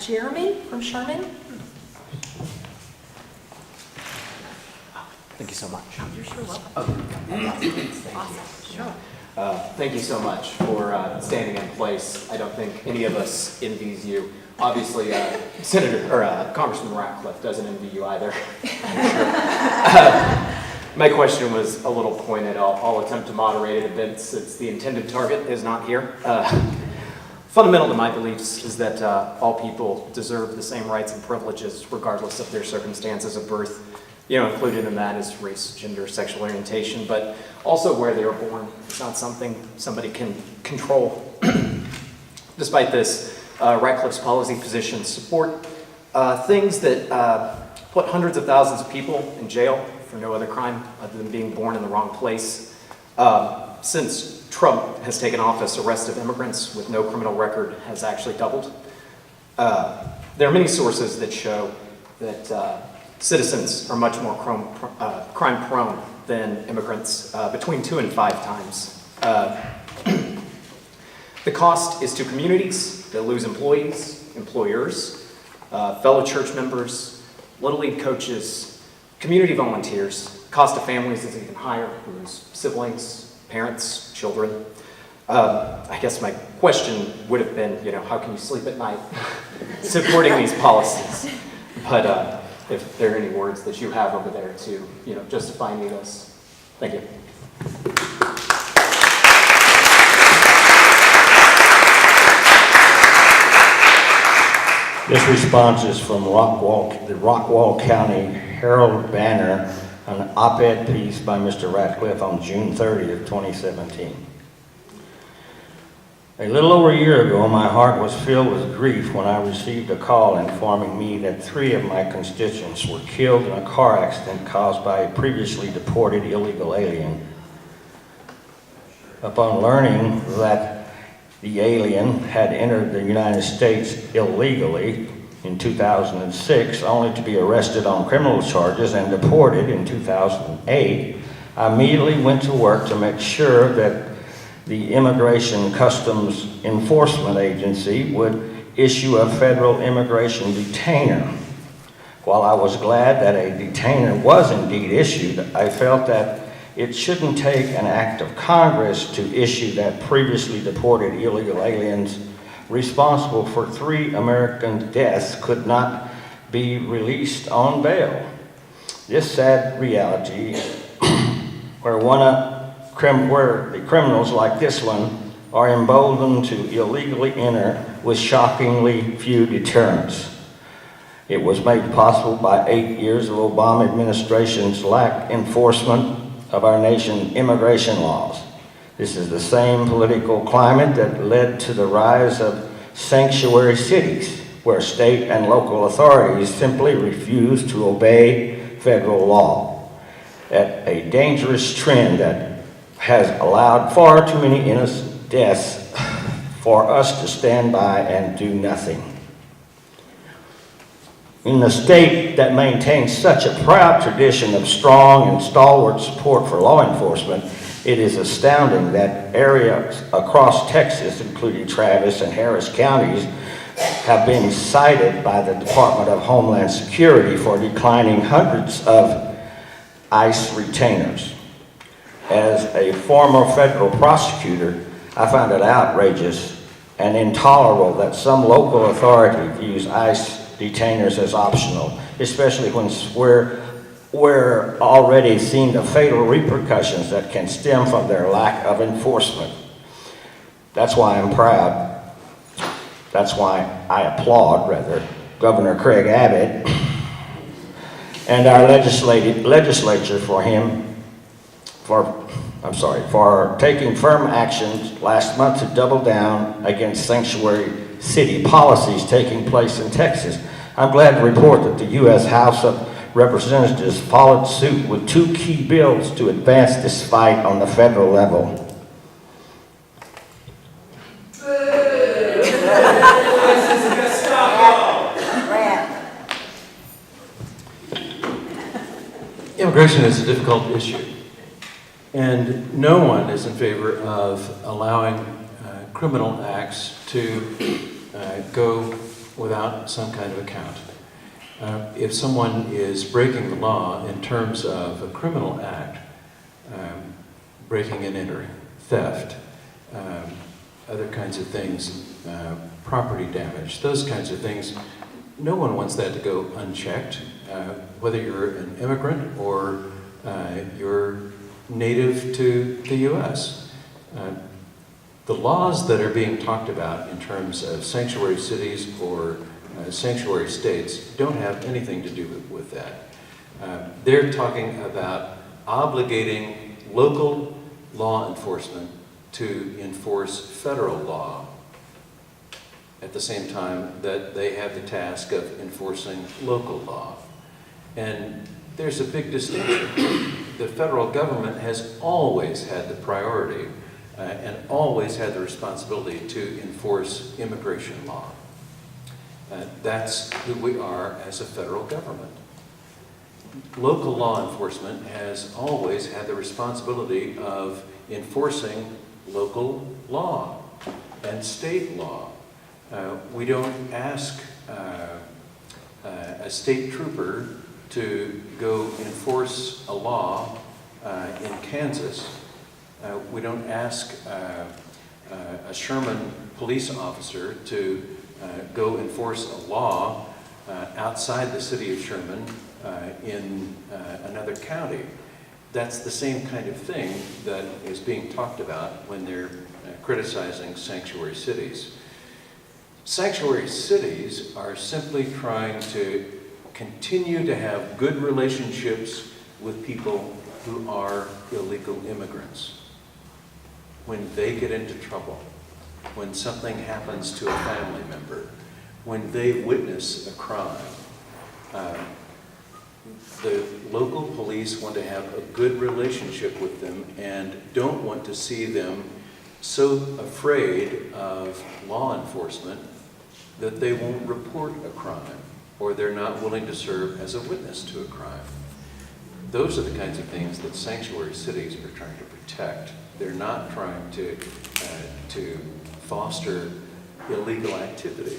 Jeremy from Sherman. Thank you so much. You're sure welcome. Awesome. Sure. Thank you so much for standing in place. I don't think any of us envies you. Obviously, Congressman Radcliffe doesn't envy you either. My question was a little pointed. I'll attempt to moderate it a bit since the intended target is not here. Fundamental to my beliefs is that all people deserve the same rights and privileges regardless of their circumstances of birth. Included in that is race, gender, sexual orientation, but also where they were born. It's not something somebody can control. Despite this, Radcliffe's policy positions support things that put hundreds of thousands of people in jail for no other crime other than being born in the wrong place. Since Trump has taken office, arrest of immigrants with no criminal record has actually doubled. There are many sources that show that citizens are much more crime-prone than immigrants, between 2 and 5 times. The cost is to communities that lose employees, employers, fellow church members, Little League coaches, community volunteers. Cost to families is even higher, who lose siblings, parents, children. I guess my question would have been, how can you sleep at night supporting these policies? But if there are any words that you have over there to, justify any of this. Thank you. This response is from the Rockwall County Herald Banner, an op-ed piece by Mr. Radcliffe on June 30th, 2017. A little over a year ago, my heart was filled with grief when I received a call informing me that 3 of my constituents were killed in a car accident caused by a previously deported illegal alien. Upon learning that the alien had entered the United States illegally in 2006, only to be arrested on criminal charges and deported in 2008, I immediately went to work to make sure that the Immigration Customs Enforcement Agency would issue a federal immigration detainer. While I was glad that a detainer was indeed issued, I felt that it shouldn't take an act of Congress to issue that previously deported illegal aliens responsible for 3 American deaths could not be released on bail. This sad reality, where the criminals like this one are emboldened to illegally enter with shockingly few deterrents. It was made possible by 8 years of Obama administration's lax enforcement of our nation's immigration laws. This is the same political climate that led to the rise of sanctuary cities, where state and local authorities simply refuse to obey federal law. At a dangerous trend that has allowed far too many innocent deaths for us to stand by and do nothing. In the state that maintains such a proud tradition of strong and stalwart support for law enforcement, it is astounding that areas across Texas, including Travis and Harris counties, have been cited by the Department of Homeland Security for declining hundreds of ICE retainers. As a former federal prosecutor, I found it outrageous and intolerable that some local authority views ICE detainers as optional, especially when we're already seeing the fatal repercussions that can stem from their lack of enforcement. That's why I'm proud. That's why I applaud, Governor Craig Abbott and our legislature for taking firm actions last month to double down against sanctuary city policies taking place in Texas. I'm glad to report that the U.S. House of Representatives followed suit with 2 key bills to advance this fight on the federal level. Immigration is a difficult issue, and no one is in favor of allowing criminal acts to go without some kind of account. If someone is breaking the law in terms of a criminal act, breaking and entering, theft, other kinds of things, property damage, those kinds of things, no one wants that to go unchecked, whether you're an immigrant or you're native to the U.S. The laws that are being talked about in terms of sanctuary cities or sanctuary states don't have anything to do with that. They're talking about obligating local law enforcement to enforce federal law at the same time that they have the task of enforcing local law. And there's a big distinction. The federal government has always had the priority and always had the responsibility to enforce immigration law. That's who we are as a federal government. Local law enforcement has always had the responsibility of enforcing local law and state law. We don't ask a state trooper to go enforce a law in Kansas. We don't ask a Sherman police officer to go enforce a law outside the city of Sherman in another county. That's the same kind of thing that is being talked about when they're criticizing sanctuary cities. Sanctuary cities are simply trying to continue to have good relationships with people who are illegal immigrants. When they get into trouble, when something happens to a family member, when they witness a crime, the local police want to have a good relationship with them and don't want to see them so afraid of law enforcement that they won't report a crime or they're not willing to serve as a witness to a crime. Those are the kinds of things that sanctuary cities are trying to protect. They're not trying to foster illegal activity.